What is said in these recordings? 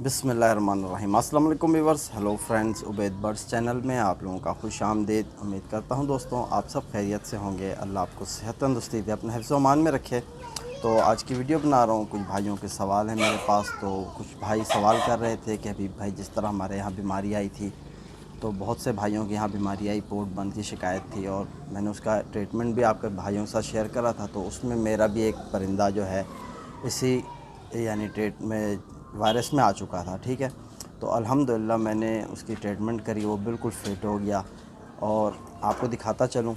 बिस्मिल्लाहिर्रहमानिर्रहीम। अस्सलाम वालेकुम viewers, hello friends, Ubaid birds channel में आप लोगों का खुश आमदीद। उम्मीद करता हूं दोस्तों आप सब खैरियत से होंगे। अल्लाह आपको सेहत तंदुरुस्ती दे, अपने हिफ्ज़ अमान में रखे। तो आज की वीडियो बना रहा हूं, कुछ भाइयों के सवाल हैं मेरे पास। तो कुछ भाई सवाल कर रहे थे कि हबीब भाई जिस तरह हमारे यहाँ बीमारी आई थी, तो बहुत से भाइयों के यहाँ बीमारी आई, पोट बंद की शिकायत थी, और मैंने उसका ट्रीटमेंट भी आपके भाइयों के साथ शेयर करा था। तो उसमें मेरा भी एक परिंदा जो है इसी यानी ट्रीट में वायरस में आ चुका था। ठीक है, तो अल्हम्दुलिल्लाह मैंने उसकी ट्रीटमेंट करी, वो बिल्कुल फ़िट हो गया। और आपको दिखाता चलूँ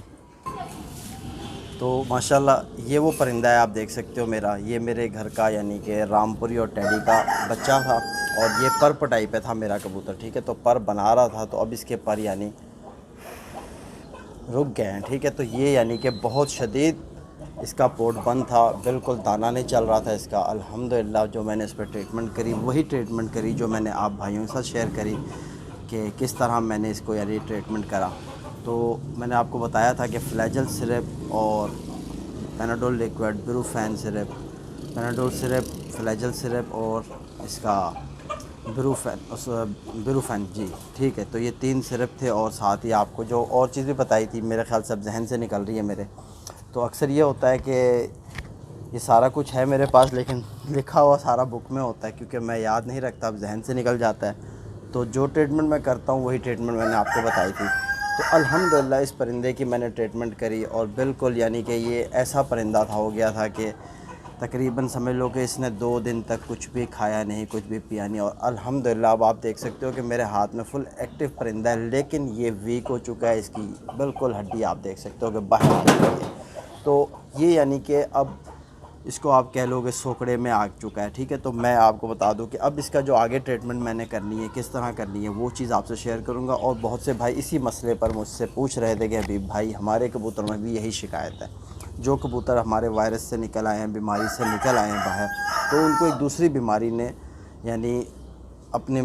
तो माशाल्लाह ये वो परिंदा है, आप देख सकते हो। ये मेरे घर का यानी कि रामपुरी और टैडी का बच्चा था, और ये पर पटाई पे था मेरा कबूतर। ठीक है, तो पर बना रहा था, तो अब इसके पर यानी रुक गए हैं। ठीक है, तो ये यानी कि बहुत शदीद इसका पोट बंद था, बिल्कुल दाना नहीं चल रहा था इसका। अल्हम्दुलिल्लाह जो मैंने इस पर ट्रीटमेंट करी, वही ट्रीटमेंट करी जो मैंने आप भाइयों के साथ शेयर करी कि किस तरह मैंने इसको यानी ट्रीटमेंट करा। तो मैंने आपको बताया था कि फ्लैजल सिरप और Panadol liquid, Brufen syrup, Panadol syrup, फ्लैजल syrup और इसका ब्रूफेन जी। ठीक है, तो ये 3 सिरप थे, और साथ ही आपको जो और चीज़ भी बताई थी, मेरे ख़्याल से अब जहन से निकल रही है मेरे। तो अक्सर ये होता है कि ये सारा कुछ है मेरे पास, लेकिन लिखा हुआ सारा बुक में होता है, क्योंकि मैं याद नहीं रखता, अब जहन से निकल जाता है। तो जो ट्रीटमेंट मैं करता हूँ वही ट्रीटमेंट मैंने आपको बताई थी। तो अल्हम्दुलिल्लाह इस परिंदे की मैंने ट्रीटमेंट करी, और बिल्कुल यानी कि ये ऐसा परिंदा था, हो गया था कि तकरीबन समझ लो कि इसने 2 दिन तक कुछ भी खाया नहीं, कुछ भी पिया नहीं। और अल्हम्दुलिल्लाह अब आप देख सकते हो कि मेरे हाथ में फुल एक्टिव परिंदा है, लेकिन ये वीक हो चुका है। इसकी बिल्कुल हड्डी आप देख सकते हो कि बाहर निकल गई है। तो ये यानी कि अब इसको आप कह लोगे सोकड़े में आ चुका है। ठीक है, तो मैं आपको बता दूं कि अब इसका जो आगे ट्रीटमेंट मैंने करनी है, किस तरह करनी है, वो चीज़ आपसे शेयर करूंगा। और बहुत से भाई इसी मसले पर मुझसे पूछ रहे थे कि हबीब भाई हमारे कबूतर में भी यही शिकायत है, जो कबूतर हमारे वायरस से निकल आए हैं, बीमारी से निकल आए हैं बाहर, तो उनको एक दूसरी बीमारी ने यानी अपने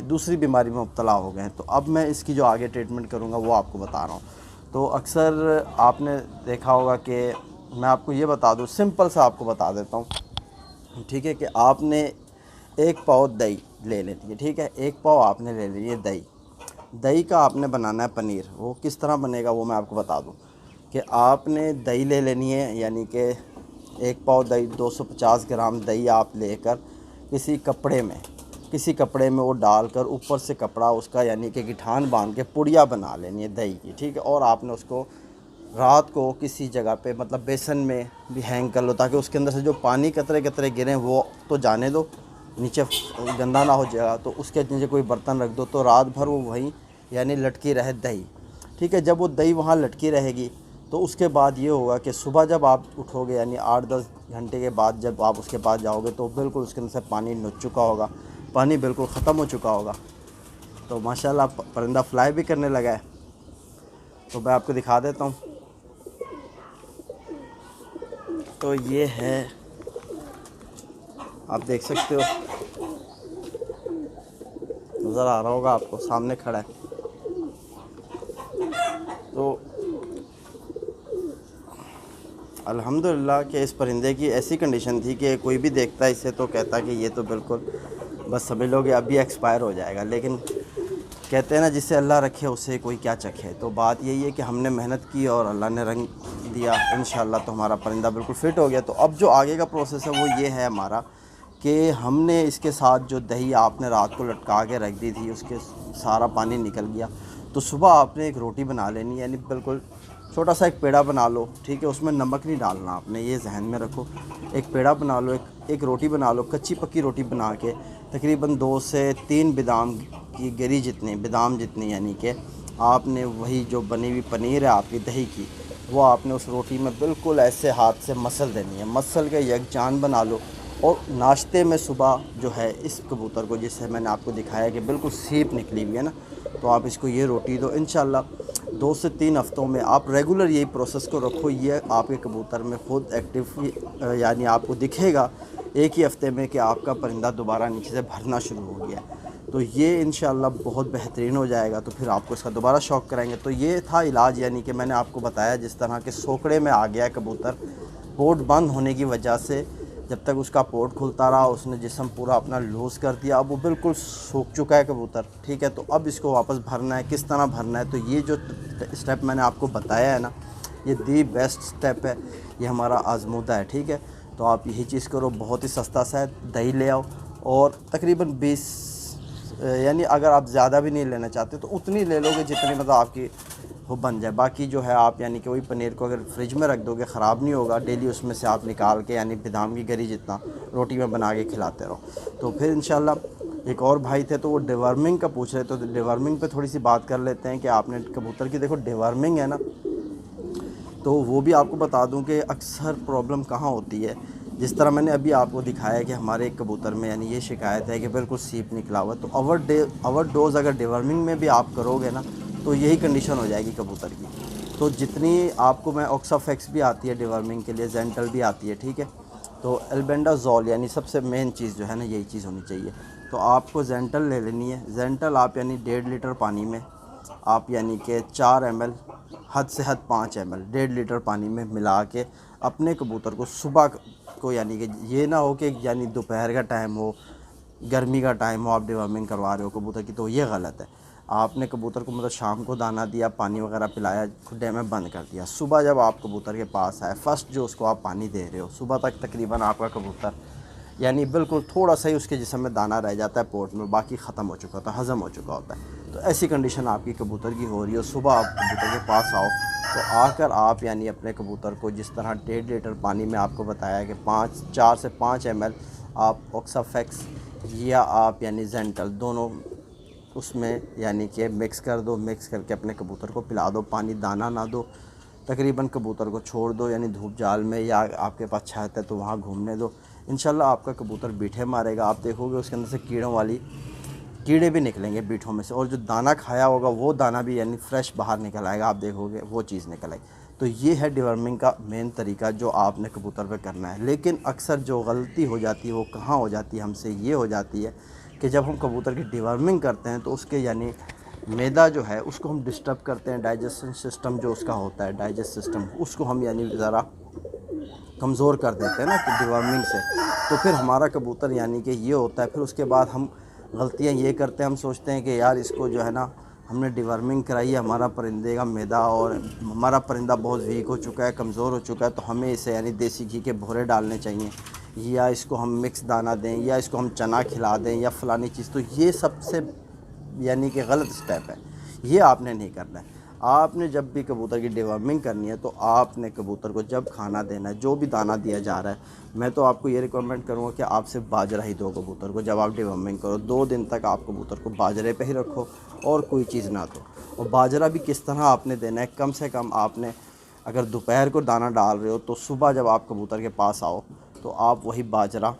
दूसरी बीमारी में मुब्तला हो गए हैं। तो अब मैं इसकी जो आगे ट्रीटमेंट करूँगा वो आपको बता रहा हूँ। तो अक्सर आपने देखा होगा कि मैं आपको ये बता दूँ, सिंपल सा आपको बता देता हूँ। ठीक है, कि आपने 1 पाव दही ले लेनी है। ठीक है, 1 पाव आपने ले ली है दही। दही का आपने बनाना है पनीर। वो किस तरह बनेगा वो मैं आपको बता दूँ कि आपने दही ले लेनी है, यानी कि 1 पाव दही, 250 ग्राम दही आप लेकर किसी कपड़े में वो डालकर ऊपर से कपड़ा उसका यानी कि गिठान बांध के पुड़िया बना लेनी है दही की। ठीक है, और आपने उसको रात को किसी जगह पे मतलब बेसन में भी हैंग कर लो, ताकि उसके अंदर से जो पानी कतरे कतरे गिरें वो तो जाने दो, नीचे गंदा ना हो जाएगा। तो उसके नीचे कोई बर्तन रख दो, तो रात भर वो वहीं यानी लटकी रहे दही। ठीक है, जब वो दही वहाँ लटकी रहेगी, तो उसके बाद ये होगा कि सुबह जब आप उठोगे यानी 8-10 घंटे के बाद जब आप उसके पास जाओगे, तो बिल्कुल उसके अंदर से पानी नुच चुका होगा, पानी बिल्कुल ख़त्म हो चुका होगा। तो माशाल्लाह परिंदा फ्लाई भी करने लगा है। तो मैं आपको दिखा देता हूँ। तो ये है, आप देख सकते हो, नज़र आ रहा होगा आपको, सामने खड़ा है। तो अल्हम्दुलिल्लाह कि इस परिंदे की ऐसी कंडीशन थी कि कोई भी देखता है इसे तो कहता कि ये तो बिल्कुल बस समझ लो कि अभी एक्सपायर हो जाएगा। लेकिन कहते हैं ना, जिसे अल्लाह रखे उसे कोई क्या चखे। तो बात यही है कि हमने मेहनत की और अल्लाह ने रंग दिया इंशाल्लाह, तो हमारा परिंदा बिल्कुल फ़िट हो गया। तो अब जो आगे का प्रोसेस है वो ये है हमारा, कि हमने इसके साथ जो दही आपने रात को लटका के रख दी थी, उसके सारा पानी निकल गया। तो सुबह आपने एक रोटी बना लेनी, यानी बिल्कुल छोटा सा एक पेड़ा बना लो। ठीक है, उसमें नमक नहीं डालना आपने, ये जहन में रखो। एक पेड़ा बना लो, एक रोटी बना लो, कच्ची पक्की रोटी बना के तकरीबन 2 से 3 बादाम की गिरी जितनी, बादाम जितनी, यानी कि आपने वही जो बनी हुई पनीर है आपकी दही की, वो आपने उस रोटी में बिल्कुल ऐसे हाथ से मसल देनी है। मसल के यकजान बना लो। और नाश्ते में सुबह जो है इस कबूतर को, जिससे मैंने आपको दिखाया कि बिल्कुल सीप निकली हुई है ना, तो आप इसको ये रोटी दो। इंशाल्लाह 2 से 3 हफ़्तों में आप रेगुलर यही प्रोसेस को रखो, ये आपके कबूतर में ख़ुद एक्टिव यानी आपको दिखेगा 1 ही हफ़्ते में कि आपका परिंदा दोबारा नीचे से भरना शुरू हो गया है। तो ये इंशाल्लाह बहुत बेहतरीन हो जाएगा। तो फिर आपको इसका दोबारा शौक़ कराएंगे। तो ये था इलाज, यानी कि मैंने आपको बताया जिस तरह के सोकड़े में आ गया कबूतर, पोट बंद होने की वजह से जब तक उसका पोर्ट खुलता रहा उसने जिस्म पूरा अपना लूज़ कर दिया। अब वो बिल्कुल सूख चुका है कबूतर, ठीक है। तो अब इसको वापस भरना है, किस तरह भरना है, तो ये जो स्टेप मैंने आपको बताया है ना, ये दी बेस्ट स्टेप है, ये हमारा आजमूदा है, ठीक है। तो आप यही चीज़ करो, बहुत ही सस्ता सा है। दही ले आओ और तकरीबन 20 यानी अगर आप ज़्यादा भी नहीं लेना चाहते तो उतनी ले लोगे जितनी मतलब आपकी वो बन जाए। बाकी जो है आप यानी कि वही पनीर को अगर फ्रिज में रख दोगे ख़राब नहीं होगा, डेली उसमें से आप निकाल के यानी बादाम की गरी जितना रोटी में बना के खिलाते रहो। तो फिर इंशाल्लाह एक और भाई थे तो वो डिवर्मिंग का पूछ रहे, तो डिवर्मिंग पे थोड़ी सी बात कर लेते हैं कि आपने कबूतर की देखो डिवर्मिंग है ना, तो वो भी आपको बता दूं कि अक्सर प्रॉब्लम कहाँ होती है। जिस तरह मैंने अभी आपको दिखाया कि हमारे एक कबूतर में यानी ये शिकायत है कि बिल्कुल सीप निकला हुआ, तो ओवर डोज़ अगर डिवर्मिंग में भी आप करोगे ना तो यही कंडीशन हो जाएगी कबूतर की। तो जितनी आपको मैं ऑक्साफेक्स भी आती है डिवर्मिंग के लिए, जेंटल भी आती है, ठीक है। तो एल्बेंडाजोल यानी सबसे मेन चीज़ जो है ना यही चीज़ होनी चाहिए। तो आपको जेंटल ले लेनी है। जेंटल आप यानी 1.5 लीटर पानी में आप यानी कि 4 ml, हद से हद 5 ml 1.5 लीटर पानी में मिला के अपने कबूतर को सुबह को, यानी कि ये ना हो कि यानी दोपहर का टाइम हो, गर्मी का टाइम हो, आप डिवर्मिंग करवा रहे हो कबूतर की, तो ये गलत है। आपने कबूतर को मतलब शाम को दाना दिया, पानी वगैरह पिलाया, खुड्डे में बंद कर दिया। सुबह जब आप कबूतर के पास आए, फ़र्स्ट जो उसको आप पानी दे रहे हो, सुबह तक तकरीबन आपका कबूतर यानी बिल्कुल थोड़ा सा ही उसके जिस्म में दाना रह जाता है पोर्ट में, बाकी ख़त्म हो चुका होता है, हज़म हो चुका होता है। तो ऐसी कंडीशन आपकी कबूतर की हो रही हो, सुबह आप कबूतर के पास आओ तो आकर आप यानी अपने कबूतर को जिस तरह 1.5 लीटर पानी में आपको बताया कि 4 से 5 ml आप ऑक्साफेक्स या आप यानी जेंटल दोनों उसमें यानी कि मिक्स कर दो। मिक्स करके अपने कबूतर को पिला दो, पानी दाना ना दो, तकरीबन कबूतर को छोड़ दो यानी धूप जाल में, या आपके पास छत है तो वहाँ घूमने दो। इंशाल्लाह आपका कबूतर बीठे मारेगा, आप देखोगे उसके अंदर से कीड़े भी निकलेंगे बीठों में से, और जो दाना खाया होगा वो दाना भी यानी फ्रेश बाहर निकल आएगा, आप देखोगे वो चीज़ निकल आएगी। तो ये है डिवर्मिंग का मेन तरीका जो आपने कबूतर पे करना है। लेकिन अक्सर जो गलती हो जाती है वो कहाँ हो जाती है हमसे, ये हो जाती है कि जब हम कबूतर की डिवर्मिंग करते हैं तो उसके यानी मैदा जो है उसको हम डिस्टर्ब करते हैं, डाइजेशन सिस्टम जो उसका होता है, डाइजेस्ट सिस्टम, उसको हम यानी ज़रा कमज़ोर कर देते हैं ना कि डिवर्मिंग से। तो फिर हमारा कबूतर यानी कि ये होता है, फिर उसके बाद हम गलतियाँ ये करते हैं, हम सोचते हैं कि यार इसको जो है ना हमने डिवर्मिंग कराई है, हमारा परिंदे का मैदा और हमारा परिंदा बहुत वीक हो चुका है, कमज़ोर हो चुका है, तो हमें इसे यानी देसी घी के भोरे डालने चाहिए, या इसको हम मिक्स दाना दें, या इसको हम चना खिला दें, या फ़लानी चीज़। तो ये सबसे यानी कि गलत स्टेप है, ये आपने नहीं करना है। आपने जब भी कबूतर की डिवर्मिंग करनी है तो आपने कबूतर को जब खाना देना है, जो भी दाना दिया जा रहा है, मैं तो आपको ये रिकमेंड करूँगा कि आप सिर्फ बाजरा ही दो कबूतर को। जब आप डिवर्मिंग करो 2 दिन तक आप कबूतर को बाजरे पे ही रखो और कोई चीज़ ना दो। और बाजरा भी किस तरह आपने देना है, कम से कम आपने अगर दोपहर को दाना डाल रहे हो तो सुबह जब आप कबूतर के पास आओ तो आप वही बाजरा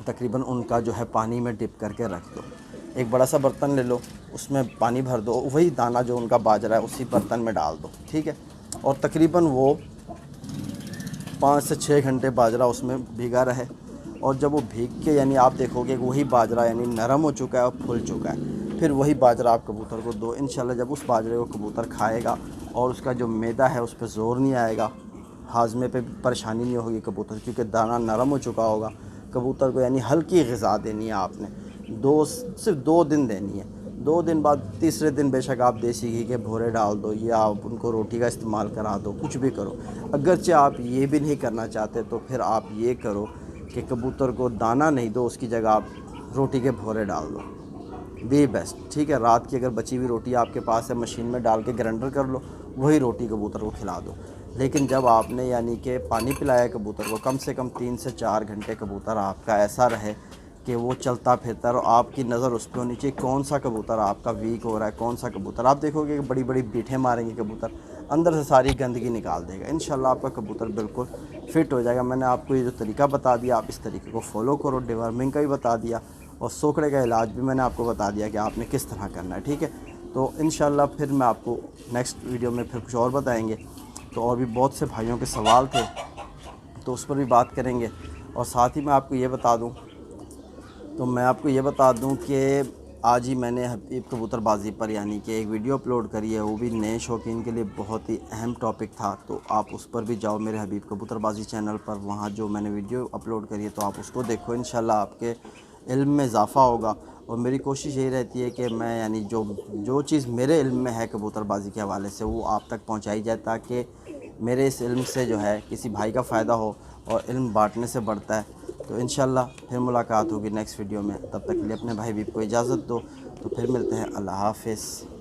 तकरीबन उनका जो है पानी में डिप करके रख दो। एक बड़ा सा बर्तन ले लो, उसमें पानी भर दो, वही दाना जो उनका बाजरा है उसी बर्तन में डाल दो, ठीक है। और तकरीबन वो 5 से 6 घंटे बाजरा उसमें भीगा रहे, और जब वो भीग के यानी आप देखोगे वही बाजरा यानी नरम हो चुका है और फूल चुका है, फिर वही बाजरा आप कबूतर को दो। इंशाल्लाह जब उस बाजरे को कबूतर खाएगा और उसका जो मैदा है उस पर ज़ोर नहीं आएगा, हाजमे पे परेशानी नहीं होगी कबूतर, क्योंकि दाना नरम हो चुका होगा। कबूतर को यानी हल्की ग़िज़ा देनी है आपने, सिर्फ 2 दिन देनी है। 2 दिन बाद तीसरे दिन बेशक आप देसी घी के भोरे डाल दो, या आप उनको रोटी का इस्तेमाल करा दो, कुछ भी करो। अगरचे आप ये भी नहीं करना चाहते तो फिर आप ये करो कि कबूतर को दाना नहीं दो, उसकी जगह आप रोटी के भोरे डाल दो, दी बेस्ट, ठीक है। रात की अगर बची हुई रोटी आपके पास है, मशीन में डाल के ग्राइंडर कर लो, वही रोटी कबूतर को खिला दो। लेकिन जब आपने यानी कि पानी पिलाया कबूतर को, कम से कम 3 से 4 घंटे कबूतर आपका ऐसा रहे कि वो चलता फिरता और आपकी नज़र उस पर होनी चाहिए कौन सा कबूतर आपका वीक हो रहा है, कौन सा कबूतर। आप देखोगे कि बड़ी बड़ी बीठें मारेंगे कबूतर, अंदर से सारी गंदगी निकाल देगा। इंशाल्लाह आपका कबूतर बिल्कुल फ़िट हो जाएगा। मैंने आपको ये जो तरीका बता दिया, आप इस तरीके को फॉलो करो। डिवर्मिंग का भी बता दिया और सोखड़े का इलाज भी मैंने आपको बता दिया कि आपने किस तरह करना है, ठीक है। तो इंशाल्लाह फिर मैं आपको नेक्स्ट वीडियो में फिर कुछ और बताएँगे। तो और भी बहुत से भाइयों के सवाल थे तो उस पर भी बात करेंगे। और साथ ही मैं आपको ये बता दूं कि आज ही मैंने हबीब कबूतरबाजी पर यानी कि एक वीडियो अपलोड करी है, वो भी नए शौकीन के लिए बहुत ही अहम टॉपिक था। तो आप उस पर भी जाओ मेरे हबीब कबूतरबाजी चैनल पर, वहाँ जो मैंने वीडियो अपलोड करी है तो आप उसको देखो। इंशाल्लाह आपके इल्म में इजाफ़ा होगा। और मेरी कोशिश यही रहती है कि मैं यानी जो चीज़ मेरे इल्म में है कबूतरबाजी के हवाले से वो आप तक पहुँचाई जाए, ताकि मेरे इस इल्म से जो है किसी भाई का फ़ायदा हो, और इल्म बांटने से बढ़ता है। तो इंशाल्लाह फिर मुलाकात होगी नेक्स्ट वीडियो में। तब तक के लिए अपने भाई भी को इजाज़त दो। तो फिर मिलते हैं। अल्लाह हाफ़िज़।